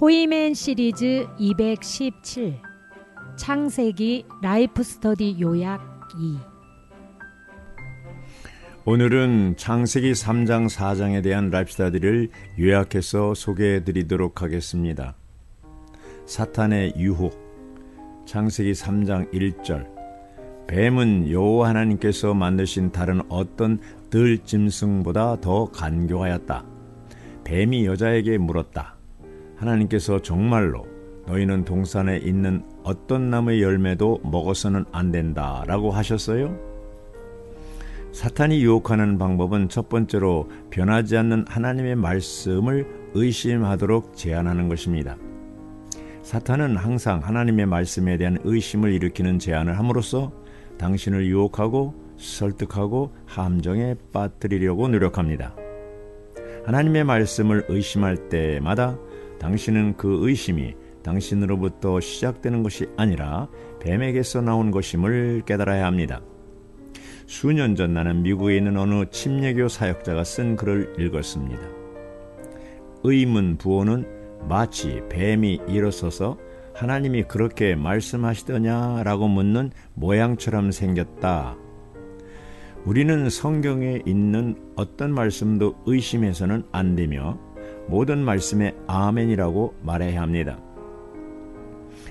토이맨 시리즈 217 창세기 라이프 스터디 요약 2. 오늘은 창세기 3장 4장에 대한 라이프 스터디를 요약해서 소개해 드리도록 하겠습니다. 사탄의 유혹. 창세기 3장 1절. 뱀은 여호와 하나님께서 만드신 다른 어떤 들짐승보다 더 간교하였다. 뱀이 여자에게 물었다. 하나님께서 정말로 너희는 동산에 있는 어떤 나무의 열매도 먹어서는 안 된다 라고 하셨어요? 사탄이 유혹하는 방법은 첫 번째로 변하지 않는 하나님의 말씀을 의심하도록 제안하는 것입니다. 사탄은 항상 하나님의 말씀에 대한 의심을 일으키는 제안을 함으로써 당신을 유혹하고 설득하고 함정에 빠뜨리려고 노력합니다. 하나님의 말씀을 의심할 때마다 당신은 그 의심이 당신으로부터 시작되는 것이 아니라 뱀에게서 나온 것임을 깨달아야 합니다. 수년 전 나는 미국에 있는 어느 침례교 사역자가 쓴 글을 읽었습니다. 의문 부호는 마치 뱀이 일어서서 하나님이 그렇게 말씀하시더냐라고 묻는 모양처럼 생겼다. 우리는 성경에 있는 어떤 말씀도 의심해서는 안 되며 모든 말씀에 아멘이라고 말해야 합니다.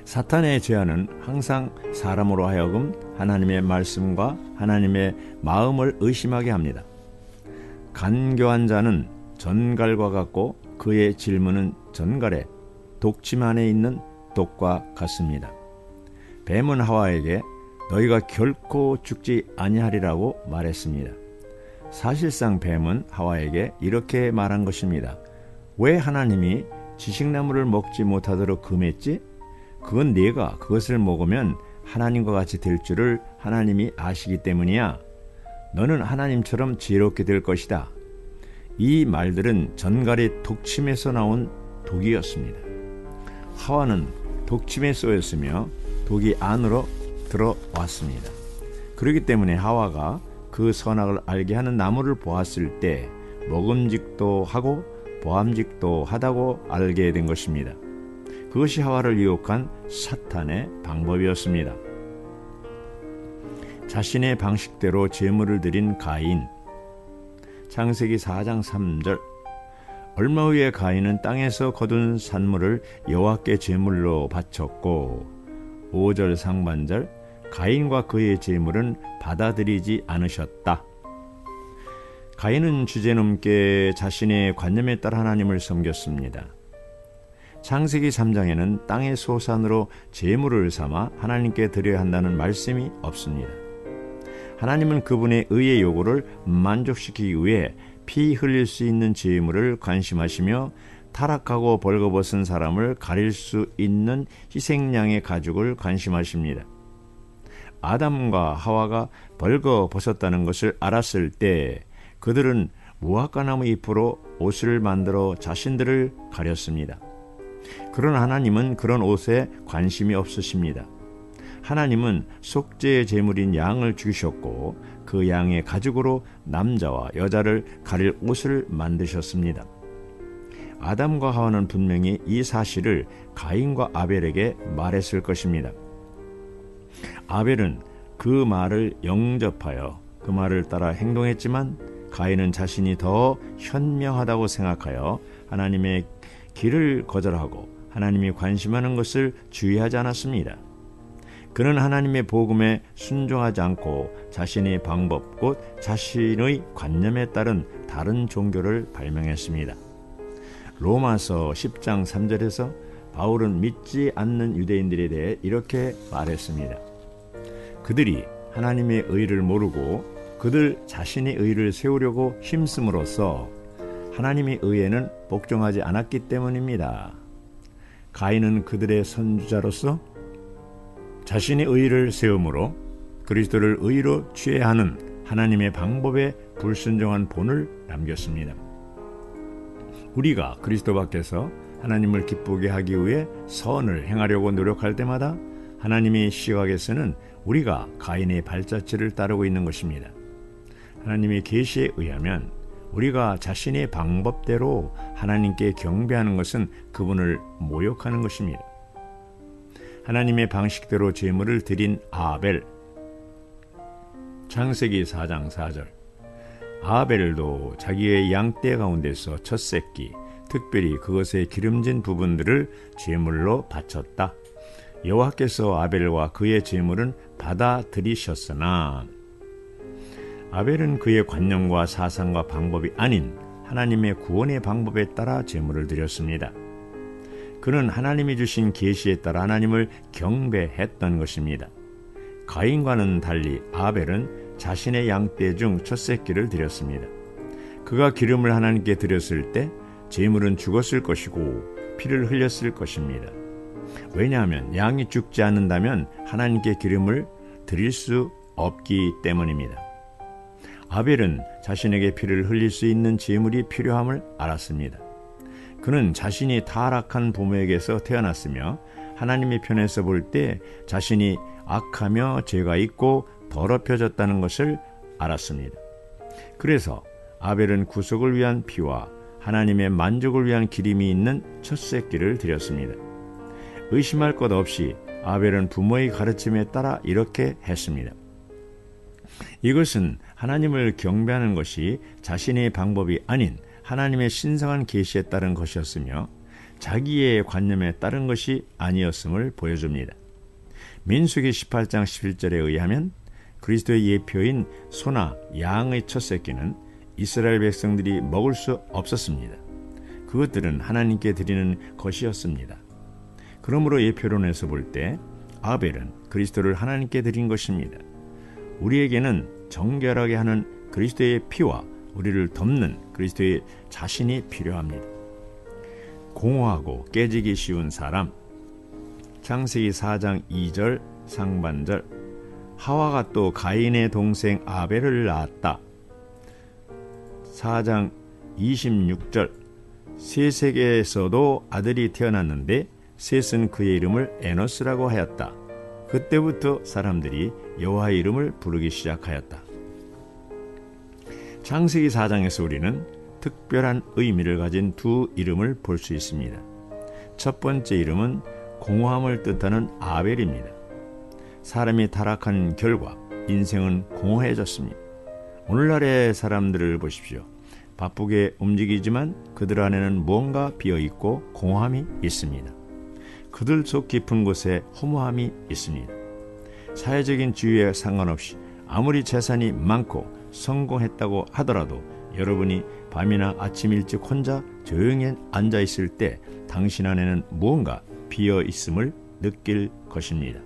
사탄의 제안은 항상 사람으로 하여금 하나님의 말씀과 하나님의 마음을 의심하게 합니다. 간교한 자는 전갈과 같고 그의 질문은 전갈에 독침 안에 있는 독과 같습니다. 뱀은 하와에게 너희가 결코 죽지 아니하리라고 말했습니다. 사실상 뱀은 하와에게 이렇게 말한 것입니다. 왜 하나님이 지식나무를 먹지 못하도록 금했지? 그건 네가 그것을 먹으면 하나님과 같이 될 줄을 하나님이 아시기 때문이야. 너는 하나님처럼 지혜롭게 될 것이다. 이 말들은 전갈의 독침에서 나온 독이었습니다. 하와는 독침에 쏘였으며 독이 안으로 들어왔습니다. 그렇기 때문에 하와가 그 선악을 알게 하는 나무를 보았을 때 먹음직도 하고 보암직도 하다고 알게 된 것입니다. 그것이 하와를 유혹한 사탄의 방법이었습니다. 자신의 방식대로 제물을 드린 가인. 창세기 4장 3절. 얼마 후에 가인은 땅에서 거둔 산물을 여호와께 제물로 바쳤고 5절 상반절. 가인과 그의 제물은 받아들이지 않으셨다. 가인은 주제넘게 자신의 관념에 따라 하나님을 섬겼습니다. 창세기 3장에는 땅의 소산으로 제물을 삼아 하나님께 드려야 한다는 말씀이 없습니다. 하나님은 그분의 의의 요구를 만족시키기 위해 피 흘릴 수 있는 제물을 관심하시며 타락하고 벌거벗은 사람을 가릴 수 있는 희생양의 가죽을 관심하십니다. 아담과 하와가 벌거벗었다는 것을 알았을 때 그들은 무화과나무 잎으로 옷을 만들어 자신들을 가렸습니다. 그러나 하나님은 그런 옷에 관심이 없으십니다. 하나님은 속죄의 제물인 양을 죽이셨고 그 양의 가죽으로 남자와 여자를 가릴 옷을 만드셨습니다. 아담과 하와는 분명히 이 사실을 가인과 아벨에게 말했을 것입니다. 아벨은 그 말을 영접하여 그 말을 따라 행동했지만 가인은 자신이 더 현명하다고 생각하여 하나님의 길을 거절하고 하나님이 관심하는 것을 주의하지 않았습니다. 그는 하나님의 복음에 순종하지 않고 자신의 방법 곧 자신의 관념에 따른 다른 종교를 발명했습니다. 로마서 10장 3절에서 바울은 믿지 않는 유대인들에 대해 이렇게 말했습니다. 그들이 하나님의 의를 모르고 그들 자신의 의를 세우려고 힘씀으로써 하나님의 의에는 복종하지 않았기 때문입니다. 가인은 그들의 선주자로서 자신의 의를 세움으로 그리스도를 의로 취해야 하는 하나님의 방법에 불순종한 본을 남겼습니다. 우리가 그리스도 밖에서 하나님을 기쁘게 하기 위해 선을 행하려고 노력할 때마다 하나님의 시각에서는 우리가 가인의 발자취를 따르고 있는 것입니다. 하나님의 계시에 의하면 우리가 자신의 방법대로 하나님께 경배하는 것은 그분을 모욕하는 것입니다. 하나님의 방식대로 제물을 드린 아벨. 창세기 4장 4절. 아벨도 자기의 양떼 가운데서 첫 새끼, 특별히 그것의 기름진 부분들을 제물로 바쳤다. 여호와께서 아벨과 그의 제물은 받아들이셨으나 아벨은 그의 관념과 사상과 방법이 아닌 하나님의 구원의 방법에 따라 제물을 드렸습니다. 그는 하나님이 주신 계시에 따라 하나님을 경배했던 것입니다. 가인과는 달리 아벨은 자신의 양떼 중 첫 새끼를 드렸습니다. 그가 기름을 하나님께 드렸을 때 제물은 죽었을 것이고 피를 흘렸을 것입니다. 왜냐하면 양이 죽지 않는다면 하나님께 기름을 드릴 수 없기 때문입니다. 아벨은 자신에게 피를 흘릴 수 있는 제물이 필요함을 알았습니다. 그는 자신이 타락한 부모에게서 태어났으며 하나님의 편에서 볼 때 자신이 악하며 죄가 있고 더럽혀졌다는 것을 알았습니다. 그래서 아벨은 구속을 위한 피와 하나님의 만족을 위한 기름이 있는 첫 새끼를 드렸습니다. 의심할 것 없이 아벨은 부모의 가르침에 따라 이렇게 했습니다. 이것은 하나님을 경배하는 것이 자신의 방법이 아닌 하나님의 신성한 계시에 따른 것이었으며 자기의 관념에 따른 것이 아니었음을 보여줍니다. 민수기 18장 11절에 의하면 그리스도의 예표인 소나 양의 첫 새끼는 이스라엘 백성들이 먹을 수 없었습니다. 그것들은 하나님께 드리는 것이었습니다. 그러므로 예표론에서 볼 때 아벨은 그리스도를 하나님께 드린 것입니다. 우리에게는 정결하게 하는 그리스도의 피와 우리를 덮는 그리스도의 자신이 필요합니다. 공허하고 깨지기 쉬운 사람. 창세기 4장 2절 상반절. 하와가 또 가인의 동생 아벨을 낳았다. 4장 26절. 셋에게서도 아들이 태어났는데 셋은 그의 이름을 에노스라고 하였다. 그때부터 사람들이 여호와의 이름을 부르기 시작하였다. 창세기 4장에서 우리는 특별한 의미를 가진 두 이름을 볼 수 있습니다. 첫 번째 이름은 공허함을 뜻하는 아벨입니다. 사람이 타락한 결과 인생은 공허해졌습니다. 오늘날의 사람들을 보십시오. 바쁘게 움직이지만 그들 안에는 무언가 비어있고 공허함이 있습니다. 그들 속 깊은 곳에 허무함이 있습니다. 사회적인 지위에 상관없이 아무리 재산이 많고 성공했다고 하더라도 여러분이 밤이나 아침 일찍 혼자 조용히 앉아있을 때 당신 안에는 무언가 비어있음을 느낄 것입니다.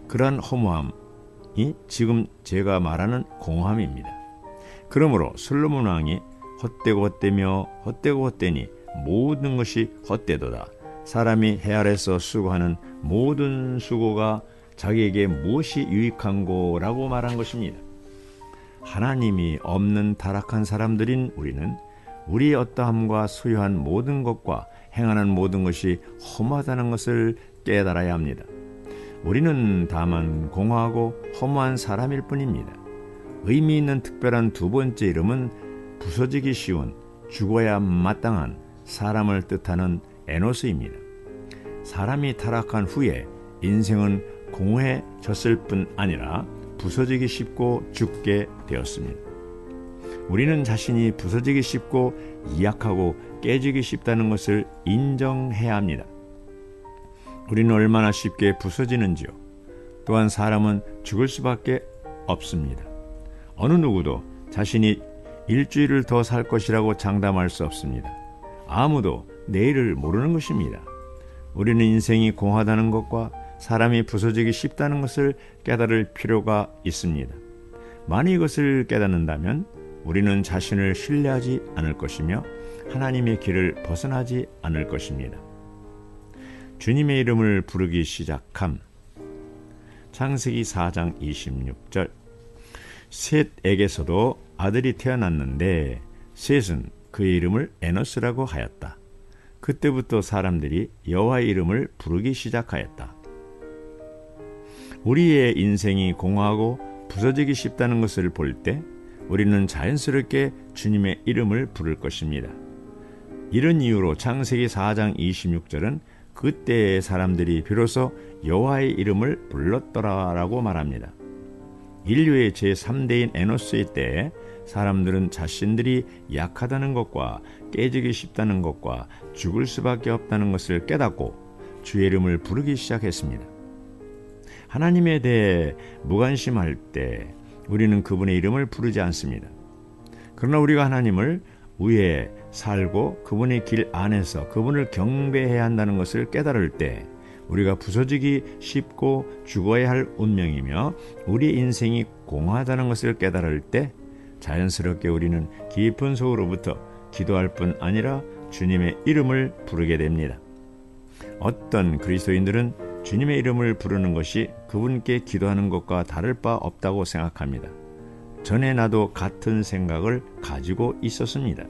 그러한 허무함이 지금 제가 말하는 공허함입니다. 그러므로 솔로몬 왕이 헛되고 헛되며 헛되고 헛되니 모든 것이 헛되도다. 사람이 해 아래서 수고하는 모든 수고가 자기에게 무엇이 유익한고라고 말한 것입니다. 하나님이 없는 타락한 사람들인 우리는 우리의 어떠함과 소유한 모든 것과 행하는 모든 것이 험하다는 것을 깨달아야 합니다. 우리는 다만 공허하고 허무한 사람일 뿐입니다. 의미 있는 특별한 두 번째 이름은 부서지기 쉬운 죽어야 마땅한 사람을 뜻하는 에노스입니다. 사람이 타락한 후에 인생은 공허해졌을 뿐 아니라 부서지기 쉽고 죽게 되었습니다. 우리는 자신이 부서지기 쉽고 이약하고 깨지기 쉽다는 것을 인정해야 합니다. 우리는 얼마나 쉽게 부서지는지요. 또한 사람은 죽을 수밖에 없습니다. 어느 누구도 자신이 일주일을 더 살 것이라고 장담할 수 없습니다. 아무도 내일을 모르는 것입니다. 우리는 인생이 공하다는 것과 사람이 부서지기 쉽다는 것을 깨달을 필요가 있습니다. 만약 이것을 깨닫는다면 우리는 자신을 신뢰하지 않을 것이며 하나님의 길을 벗어나지 않을 것입니다. 주님의 이름을 부르기 시작함. 창세기 4장 26절. 셋에게서도 아들이 태어났는데 셋은 그의 이름을 에노스라고 하였다. 그때부터 사람들이 여호와의 이름을 부르기 시작하였다. 우리의 인생이 공허하고 부서지기 쉽다는 것을 볼 때 우리는 자연스럽게 주님의 이름을 부를 것입니다. 이런 이유로 창세기 4장 26절은 그때의 사람들이 비로소 여호와의 이름을 불렀더라라고 말합니다. 인류의 제3대인 에노스의 때에 사람들은 자신들이 약하다는 것과 깨지기 쉽다는 것과 죽을 수밖에 없다는 것을 깨닫고 주의 이름을 부르기 시작했습니다. 하나님에 대해 무관심할 때 우리는 그분의 이름을 부르지 않습니다. 그러나 우리가 하나님을 위해 살고 그분의 길 안에서 그분을 경배해야 한다는 것을 깨달을 때 우리가 부서지기 쉽고 죽어야 할 운명이며 우리의 인생이 공허하다는 것을 깨달을 때 자연스럽게 우리는 깊은 속으로부터 기도할 뿐 아니라 주님의 이름을 부르게 됩니다. 어떤 그리스도인들은 주님의 이름을 부르는 것이 그분께 기도하는 것과 다를 바 없다고 생각합니다. 전에 나도 같은 생각을 가지고 있었습니다.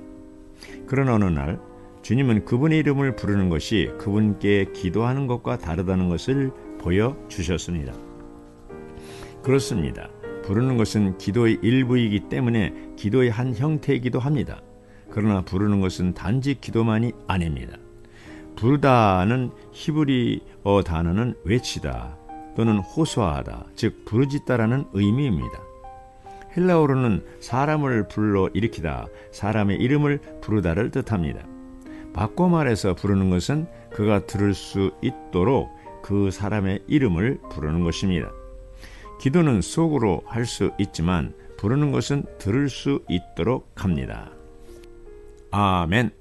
그런 어느 날 주님은 그분의 이름을 부르는 것이 그분께 기도하는 것과 다르다는 것을 보여주셨습니다. 그렇습니다. 부르는 것은 기도의 일부이기 때문에 기도의 한 형태이기도 합니다. 그러나 부르는 것은 단지 기도만이 아닙니다. 부르다는 히브리어 단어는 외치다 또는 호소하다, 즉 부르짖다라는 의미입니다. 헬라어로는 사람을 불러 일으키다, 사람의 이름을 부르다를 뜻합니다. 바꿔 말해서 부르는 것은 그가 들을 수 있도록 그 사람의 이름을 부르는 것입니다. 기도는 속으로 할 수 있지만 부르는 것은 들을 수 있도록 합니다. 아멘.